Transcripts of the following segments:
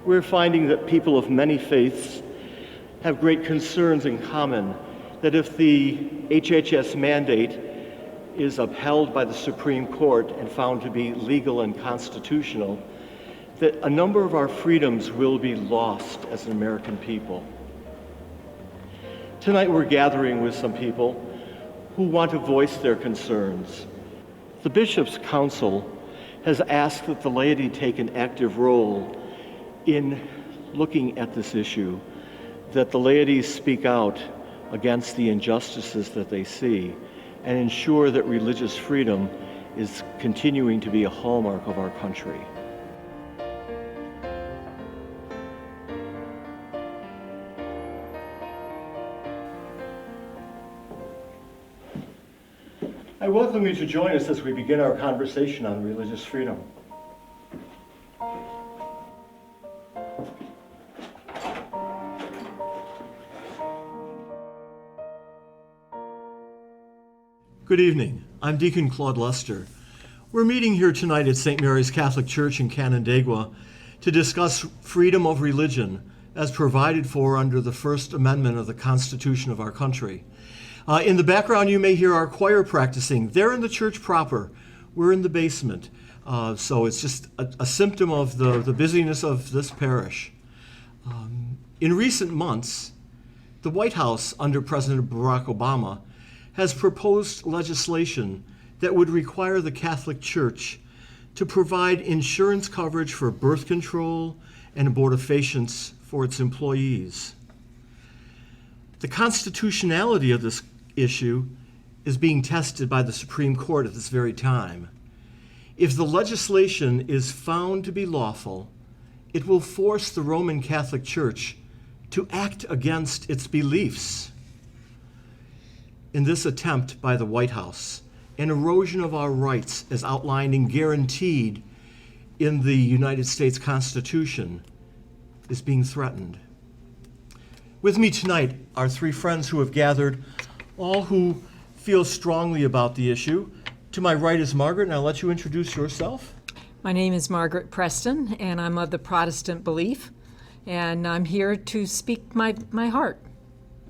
we're finding that people of many faiths have great concerns in common, that if the HHS mandate is upheld by the Supreme Court and found to be legal and constitutional, that a number of our freedoms will be lost as an American people. Tonight we're gathering with some people who want to voice their concerns. The Bishops' Council has asked that the laity take an active role in looking at this issue, that the laity speak out against the injustices that they see, and ensure that religious freedom is continuing to be a hallmark of our country. I welcome you to join us as we begin our conversation on religious freedom. Good evening. I'm Deacon Claude Lester. We're meeting here tonight at St. Mary's Catholic Church in Canandaigua to discuss freedom of religion as provided for under the First Amendment of the Constitution of our country. In the background, you may hear our choir practicing. They're in the church proper. We're in the basement. So it's just a symptom of the busyness of this parish. In recent months, the White House, under President Barack Obama, has proposed legislation that would require the Catholic Church to provide insurance coverage for birth control and abortifacients for its employees. The constitutionality of this issue is being tested by the Supreme Court at this very time. If the legislation is found to be lawful, it will force the Roman Catholic Church to act against its beliefs. In this attempt by the White House, an erosion of our rights as outlined and guaranteed in the United States Constitution is being threatened. With me tonight are three friends who have gathered, all who feel strongly about the issue. To my right is Margaret, and I'll let you introduce yourself. My name is Margaret Preston, and I'm of the Protestant belief, and I'm here to speak my heart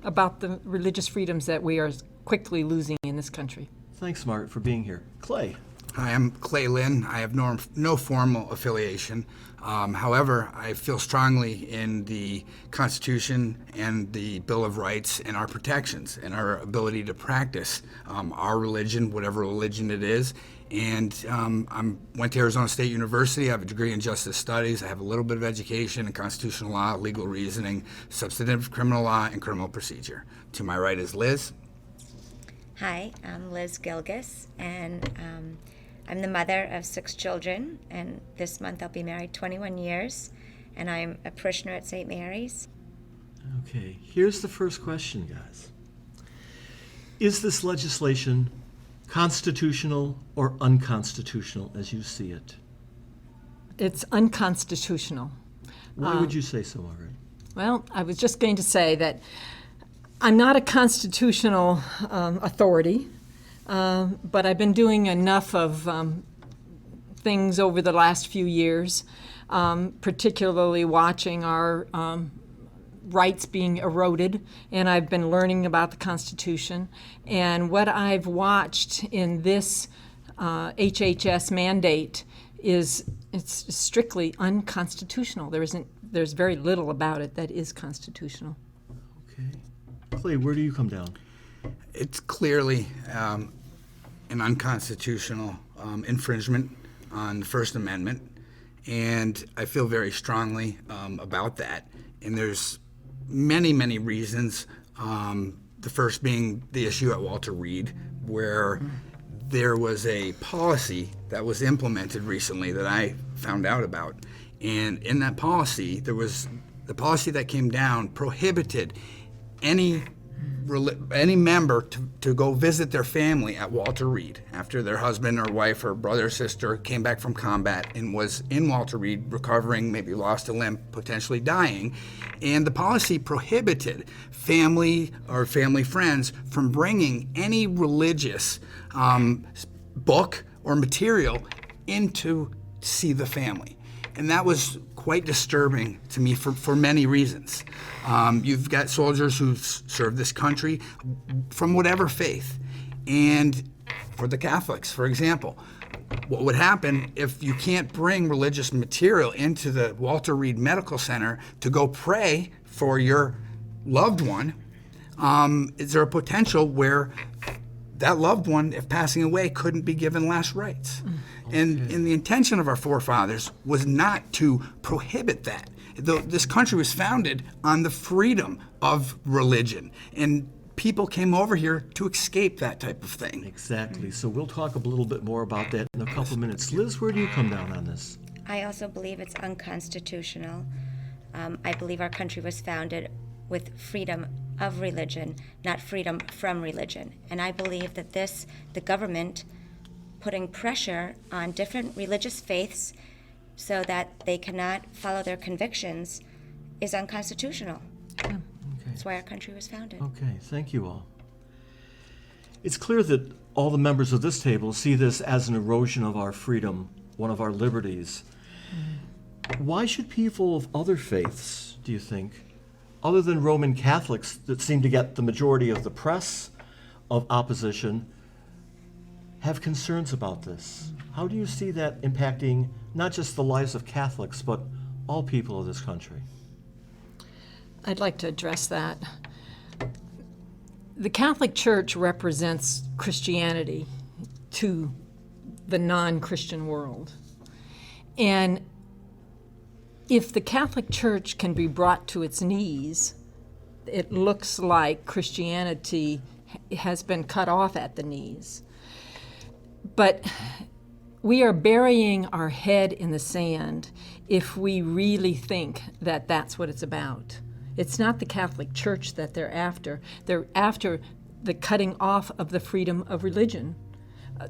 about the religious freedoms that we are quickly losing in this country. Thanks, Margaret, for being here. Clay. Hi, I'm Clay Lynn. I have no formal affiliation. However, I feel strongly in the Constitution and the Bill of Rights and our protections and our ability to practice our religion, whatever religion it is. And I went to Arizona State University. I have a degree in justice studies. I have a little bit of education in constitutional law, legal reasoning, substantive criminal law, and criminal procedure. To my right is Liz. Hi, I'm Liz Gilgis, and I'm the mother of 6 children, and this month I'll be married 21 years, and I'm a parishioner at St. Mary's. Okay, here's the first question, guys. Is this legislation constitutional or unconstitutional as you see it? It's unconstitutional. Why would you say so, Margaret? Well, I was just going to say that I'm not a constitutional authority, but I've been doing enough of things over the last few years, particularly watching our rights being eroded, and I've been learning about the Constitution. And what I've watched in this HHS mandate is it's strictly unconstitutional. There's very little about it that is constitutional. Okay. Clay, where do you come down? It's clearly an unconstitutional infringement on the First Amendment, and I feel very strongly about that. And there's many reasons. The first being the issue at Walter Reed, where there was a policy that was implemented recently that I found out about. And in that policy, there was the policy that came down prohibited any member to go visit their family at Walter Reed after their husband or wife or brother or sister came back from combat and was in Walter Reed recovering, maybe lost a limb, potentially dying. And the policy prohibited family or family friends from bringing any religious book or material in to see the family. And that was quite disturbing to me for many reasons. You've got soldiers who've served this country from whatever faith. And for the Catholics, for example, what would happen if you can't bring religious material into the Walter Reed Medical Center to go pray for your loved one? Is there a potential where that loved one, if passing away, couldn't be given last rites? And the intention of our forefathers was not to prohibit that. This country was founded on the freedom of religion, and people came over here to escape that type of thing. Exactly. So we'll talk a little bit more about that in a couple of minutes. Liz, where do you come down on this? I also believe it's unconstitutional. I believe our country was founded with freedom of religion, not freedom from religion. And I believe that the government putting pressure on different religious faiths so that they cannot follow their convictions is unconstitutional. Okay. That's why our country was founded. Okay, thank you all. It's clear that all the members of this table see this as an erosion of our freedom, one of our liberties. Why should people of other faiths, do you think, other than Roman Catholics that seem to get the majority of the press of opposition, have concerns about this? How do you see that impacting not just the lives of Catholics, but all people of this country? I'd like to address that. The Catholic Church represents Christianity to the non-Christian world. And if the Catholic Church can be brought to its knees, it looks like Christianity has been cut off at the knees. But we are burying our head in the sand if we really think that that's what it's about. It's not the Catholic Church that they're after. They're after the cutting off of the freedom of religion,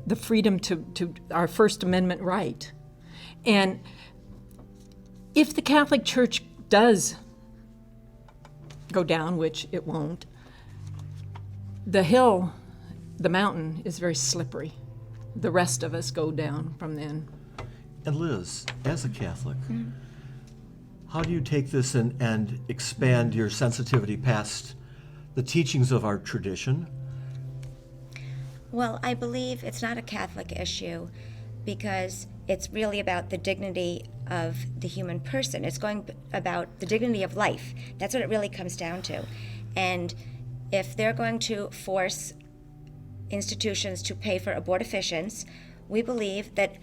the freedom to our First Amendment right. And if the Catholic Church does go down, which it won't, the mountain is very slippery. The rest of us go down from then. And Liz, as a Catholic, how do you take this and expand your sensitivity past the teachings of our tradition? Well, I believe it's not a Catholic issue because it's really about the dignity of the human person. It's going about the dignity of life. That's what it really comes down to. And if they're going to force institutions to pay for abortifacients, we believe that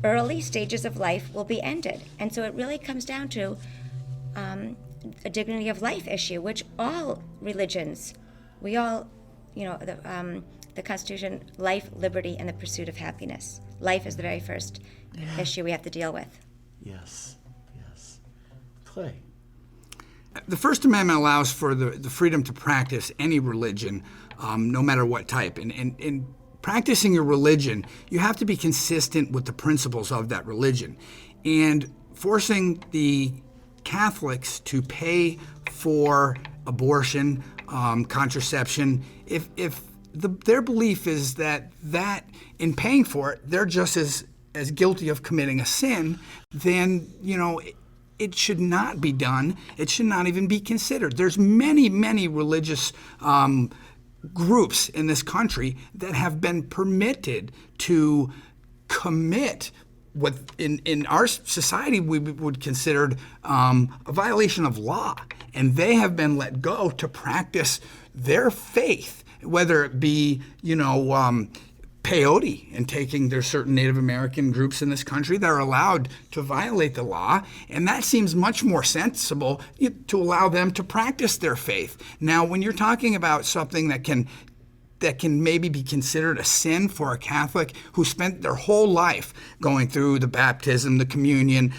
early stages of life will be ended. And so it really comes down to a dignity of life issue, which all religions, we all, the Constitution, life, liberty, and the pursuit of happiness. Life is the very first issue we have to deal with. Yes, yes. Clay. The First Amendment allows for the freedom to practice any religion, no matter what type. And practicing your religion, you have to be consistent with the principles of that religion. And forcing the Catholics to pay for abortion, contraception, if their belief is that in paying for it, they're just as guilty of committing a sin, then, it should not be done. It should not even be considered. There's many, many religious groups in this country that have been permitted to commit what in our society we would consider a violation of law. And they have been let go to practice their faith, whether it be, peyote and taking there's certain Native American groups in this country that are allowed to violate the law, and that seems much more sensible to allow them to practice their faith. Now, when you're talking about something that can maybe be considered a sin for a Catholic who spent their whole life going through the baptism, the communion,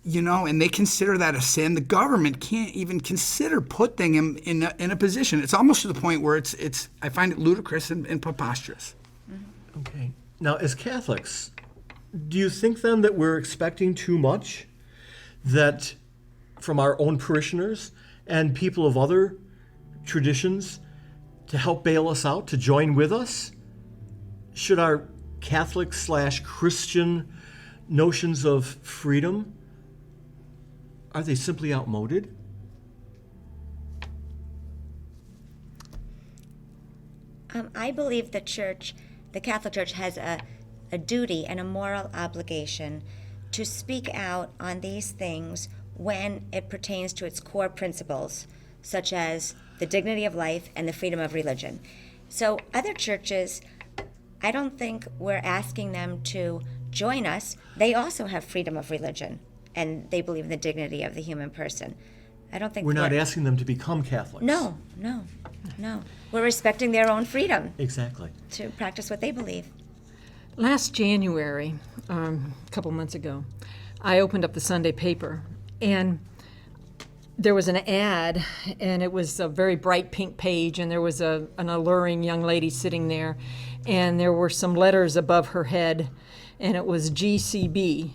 and they consider that a sin, the government can't even consider putting him in a position. It's almost to the point where it's I find it ludicrous and preposterous. Okay. Now, as Catholics, do you think then that we're expecting too much that from our own parishioners and people of other traditions to help bail us out, to join with us? Should our Catholic/Christian notions of freedom, are they simply outmoded? I believe the Catholic Church has a duty and a moral obligation to speak out on these things when it pertains to its core principles, such as the dignity of life and the freedom of religion. So other churches, I don't think we're asking them to join us. They also have freedom of religion, and they believe in the dignity of the human person. I don't think We're not asking them to become Catholics. No. We're respecting their own freedom Exactly. to practice what they believe. Last January, a couple months ago, I opened up the Sunday paper, and there was an ad, and it was a very bright pink page, and there was an alluring young lady sitting there, and there were some letters above her head, and it was GCB.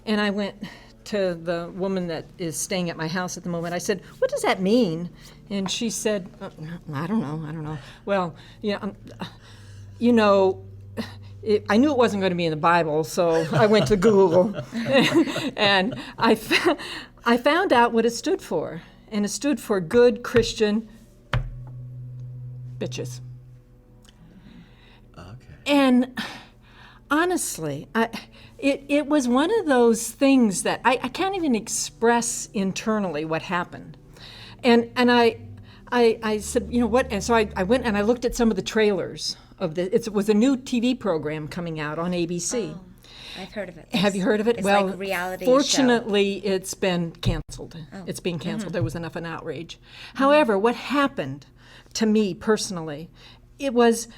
And I went to the woman that is staying at my house at the moment. I said, "What does that mean?" And she said, I don't know. Well, I knew it wasn't going to be in the Bible, so I went to Google, and I found out what it stood for, and it stood for Good Christian Bitches. Okay. And honestly, it was one of those things that I can't even express internally what happened. And I said, what? And so I went and I looked at some of the trailers of it was a new TV program coming out on ABC. Oh, I've heard of it. Have you heard of it? It's well, like a reality fortunately, it's been canceled. Oh. It's being canceled. There was enough of an outrage. However, what happened to me personally, it was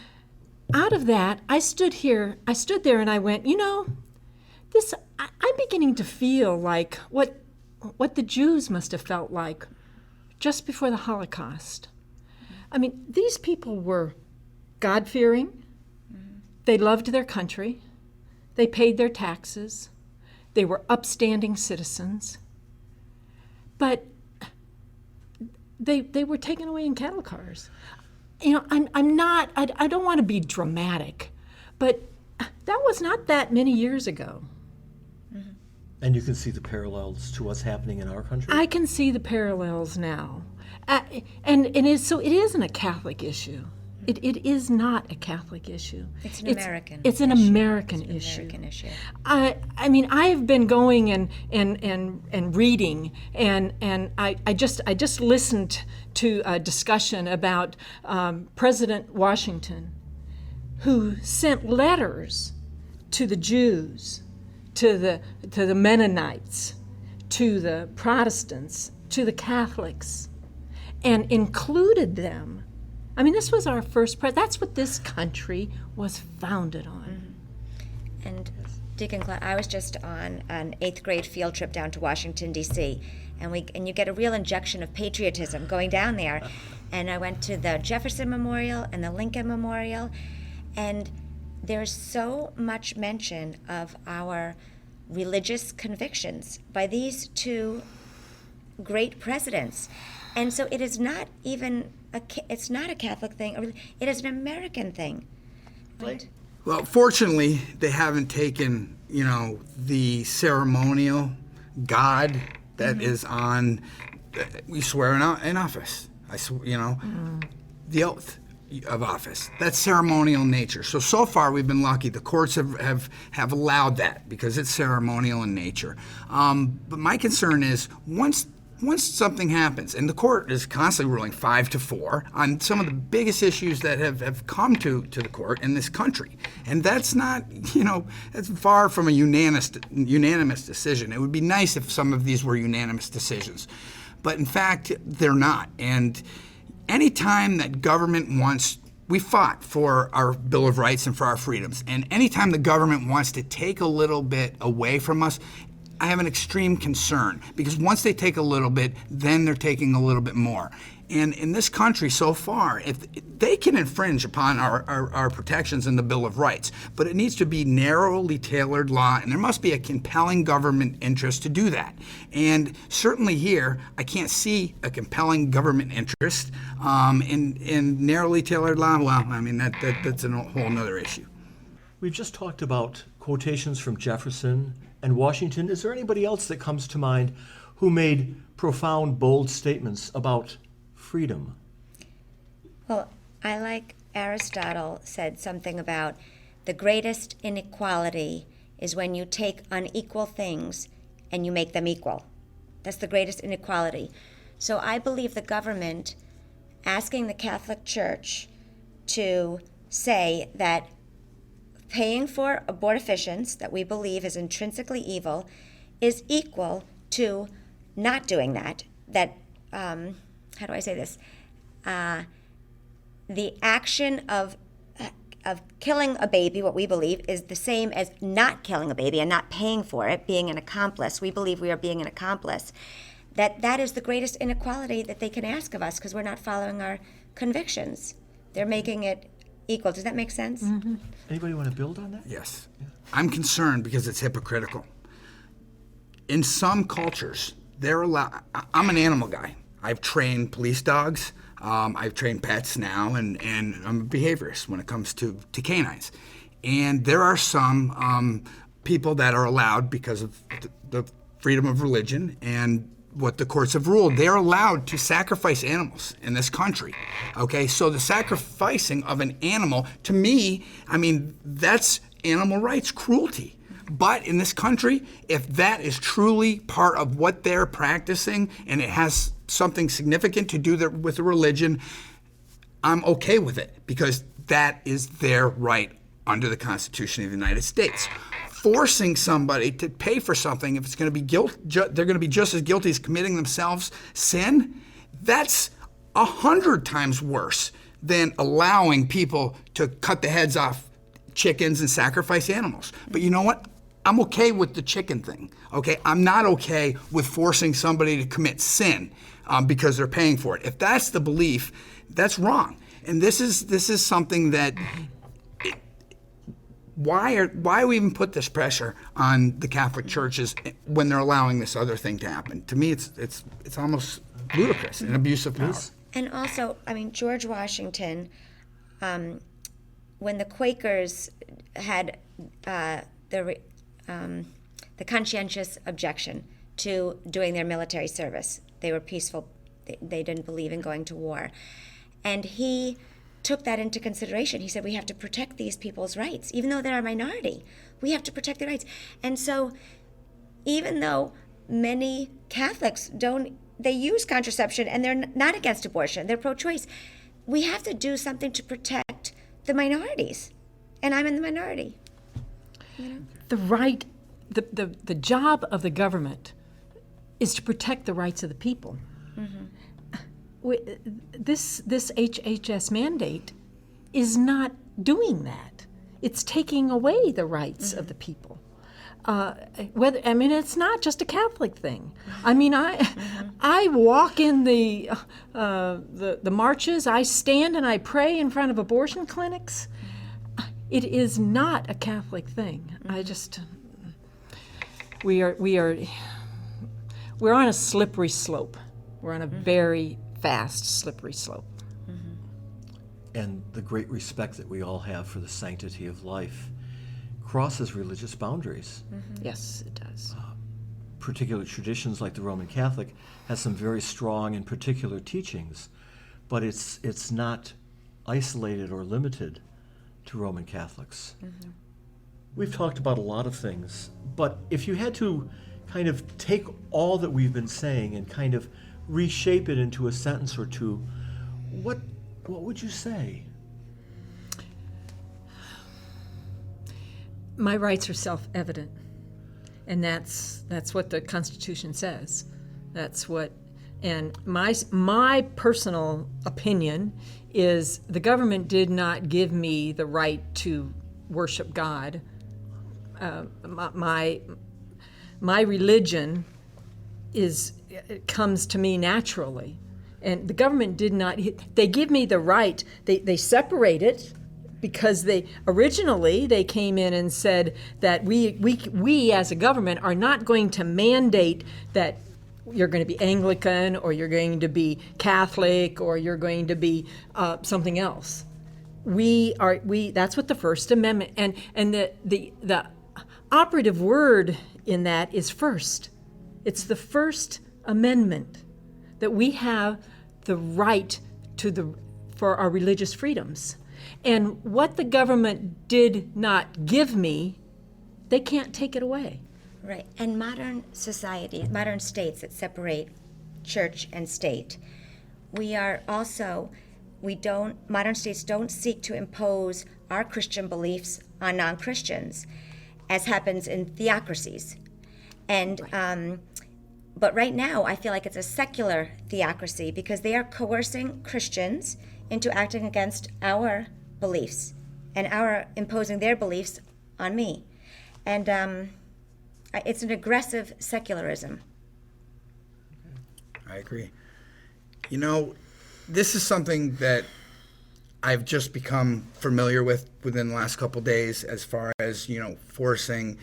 out of that, I stood there and I went, I'm beginning to feel like what the Jews must have felt like just before the Holocaust. I mean, these people were God-fearing. They loved their country. They paid their taxes. They were upstanding citizens. But they were taken away in cattle cars. I don't want to be dramatic, but that was not that many years ago. And you can see the parallels to what's happening in our country? I can see the parallels now. And it isn't a Catholic issue. It is not a Catholic issue. It's an American It's an issue. American It's issue. an American issue. I mean, I have been going and reading, and I just listened to a discussion about President Washington, who sent letters to the Jews, to the Mennonites, to the Protestants, to the Catholics, and included them. I mean, this was our first that's what this country was founded on. And Deacon Claude, I was just on an 8th grade field trip down to Washington, D.C., and you get a real injection of patriotism going down there. And I went to the Jefferson Memorial and the Lincoln Memorial, and there's so much mention of our religious convictions by these two great presidents. And so it is not even it's not a Catholic thing. It is an American thing. Right? Well, fortunately, they haven't taken, the ceremonial God that is on, we swear in office. The oath of office. That's ceremonial nature. So far we've been lucky. The courts have allowed that because it's ceremonial in nature. But my concern is once something happens, and the court is constantly ruling 5-4 on some of the biggest issues that have come to the court in this country, and that's not, that's far from a unanimous decision. It would be nice if some of these were unanimous decisions, but in fact, they're not. And anytime that government wants, we fought for our Bill of Rights and for our freedoms, and anytime the government wants to take a little bit away from us, I have an extreme concern, because once they take a little bit, then they're taking a little bit more. And in this country so far, if they can infringe upon our protections in the Bill of Rights, but it needs to be narrowly tailored law, and there must be a compelling government interest to do that. And certainly here, I can't see a compelling government interest in narrowly tailored law. Well, I mean, that's a whole other issue. We've just talked about quotations from Jefferson and Washington. Is there anybody else that comes to mind who made profound, bold statements about freedom? Well, I like Aristotle said something about the greatest inequality is when you take unequal things and you make them equal. That's the greatest inequality. So I believe the government asking the Catholic Church to say that paying for abortifacients that we believe is intrinsically evil is equal to not doing that. That, how do I say this? The action of killing a baby, what we believe, is the same as not killing a baby and not paying for it, being an accomplice. We believe we are being an accomplice. That is the greatest inequality that they can ask of us because we're not following our convictions. They're making it equal. Does that make sense? Mm-hmm. Anybody want to build on that? Yes. I'm concerned because it's hypocritical. In some cultures, they're allowed. I'm an animal guy. I've trained police dogs. I've trained pets now, and I'm a behaviorist when it comes to canines. And there are some people that are allowed because of the freedom of religion and what the courts have ruled. They're allowed to sacrifice animals in this country. Okay, so the sacrificing of an animal, to me, I mean, that's animal rights cruelty. But in this country, if that is truly part of what they're practicing and it has something significant to do with the religion, I'm okay with it because that is their right under the Constitution of the United States. Forcing somebody to pay for something, if it's going to be they're going to be just as guilty as committing themselves sin, that's 100 times worse than allowing people to cut the heads off chickens and sacrifice animals. But you know what? I'm okay with the chicken thing, okay? I'm not okay with forcing somebody to commit sin because they're paying for it. If that's the belief, that's wrong. And this is something that, why we even put this pressure on the Catholic churches when they're allowing this other thing to happen? To me, it's almost ludicrous, an abuse of power. And also, I mean, George Washington, when the Quakers had the conscientious objection to doing their military service. They were peaceful. They didn't believe in going to war. And he took that into consideration. He said, we have to protect these people's rights. Even though they're a minority, we have to protect their rights. And so even though many Catholics they use contraception and they're not against abortion, they're pro-choice, we have to do something to protect the minorities. And I'm in the minority. You know? The job of the government is to protect the rights of the people. Mm-hmm. This HHS mandate is not doing that. It's taking away the rights of the people. It's not just a Catholic thing. I mean, I walk in the marches. I stand and I pray in front of abortion clinics. It is not a Catholic thing. We're on a slippery slope. We're on a very fast, slippery slope. And the great respect that we all have for the sanctity of life crosses religious boundaries. Yes, it does. Particular traditions like the Roman Catholic has some very strong and particular teachings, but it's not isolated or limited to Roman Catholics. We've talked about a lot of things, but if you had to kind of take all that we've been saying and kind of reshape it into a sentence or two, what would you say? My rights are self-evident, and that's what the Constitution says. That's what, and my personal opinion is the government did not give me the right to worship God. My religion comes to me naturally, and the government did not. They give me the right. They separate it because they originally came in and said that we as a government are not going to mandate that you're going to be Anglican or you're going to be Catholic or you're going to be something else. That's what the First Amendment and the operative word in that is first. It's the First Amendment that we have the right for our religious freedoms. And what the government did not give me, they can't take it away. Right. And modern society, modern states that separate church and state, modern states don't seek to impose our Christian beliefs on non-Christians, as happens in theocracies. And but right now, I feel like it's a secular theocracy because they are coercing Christians into acting against our beliefs and imposing their beliefs on me. And it's an aggressive secularism. I agree. You know, this is something that I've just become familiar with within the last couple of days, as far as, forcing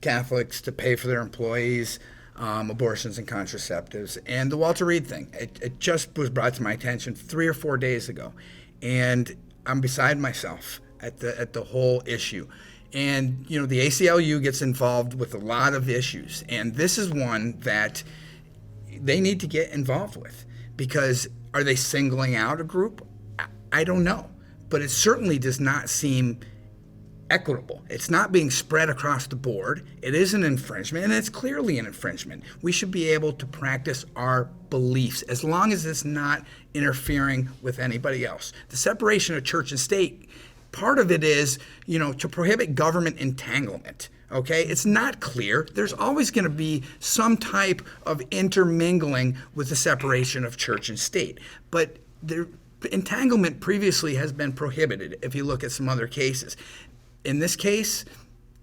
Catholics to pay for their employees abortions and contraceptives. And the Walter Reed thing, it just was brought to my attention 3 or 4 days ago. And I'm beside myself at the whole issue. And, the ACLU gets involved with a lot of issues. And this is one that they need to get involved with, because are they singling out a group? I don't know. But it certainly does not seem equitable. It's not being spread across the board. It is an infringement, and it's clearly an infringement. We should be able to practice our beliefs as long as it's not interfering with anybody else. The separation of church and state, part of it is, to prohibit government entanglement. Okay, it's not clear. There's always going to be some type of intermingling with the separation of church and state. But the entanglement previously has been prohibited if you look at some other cases. In this case,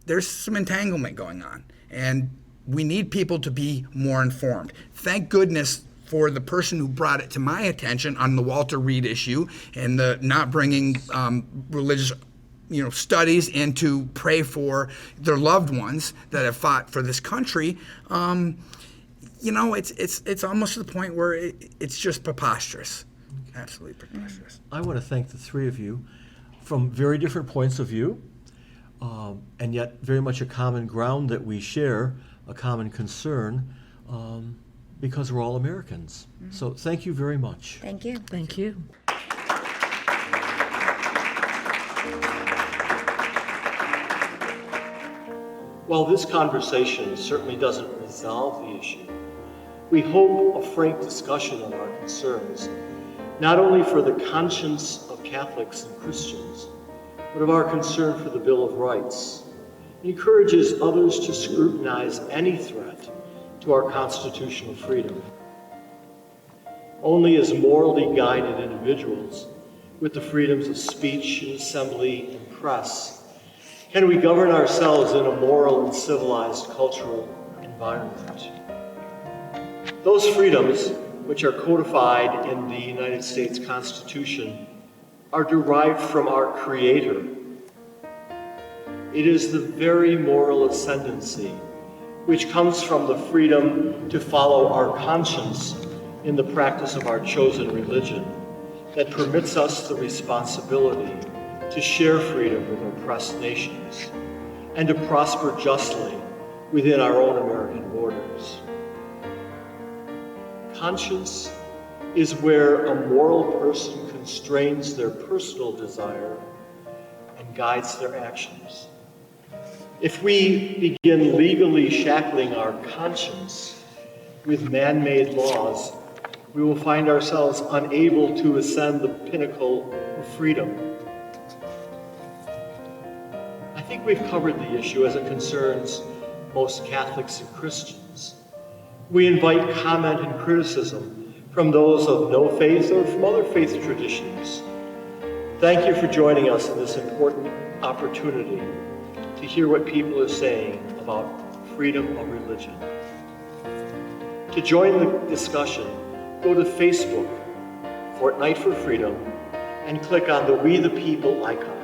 there's some entanglement going on, and we need people to be more informed. Thank goodness for the person who brought it to my attention on the Walter Reed issue and the not bringing religious studies in to pray for their loved ones that have fought for this country. It's almost to the point where it's just preposterous. Absolutely preposterous. I want to thank the three of you from very different points of view, and yet very much a common ground that we share, a common concern, because we're all Americans. So thank you very much. Thank you. Thank you. While this conversation certainly doesn't resolve the issue, we hope a frank discussion of our concerns, not only for the conscience of Catholics and Christians, but of our concern for the Bill of Rights, encourages others to scrutinize any threat to our constitutional freedom. Only as morally guided individuals with the freedoms of speech and assembly and press can we govern ourselves in a moral and civilized cultural environment. Those freedoms, which are codified in the United States Constitution, are derived from our Creator. It is the very moral ascendancy which comes from the freedom to follow our conscience in the practice of our chosen religion that permits us the responsibility to share freedom with oppressed nations and to prosper justly within our own American borders. Conscience is where a moral person constrains their personal desire and guides their actions. If we begin legally shackling our conscience with man-made laws, we will find ourselves unable to ascend the pinnacle of freedom. I think we've covered the issue as it concerns most Catholics and Christians. We invite comment and criticism from those of no faith or from other faith traditions. Thank you for joining us in this important opportunity to hear what people are saying about freedom of religion. To join the discussion, go to Facebook, Fortnight for Freedom, and click on the We the People icon.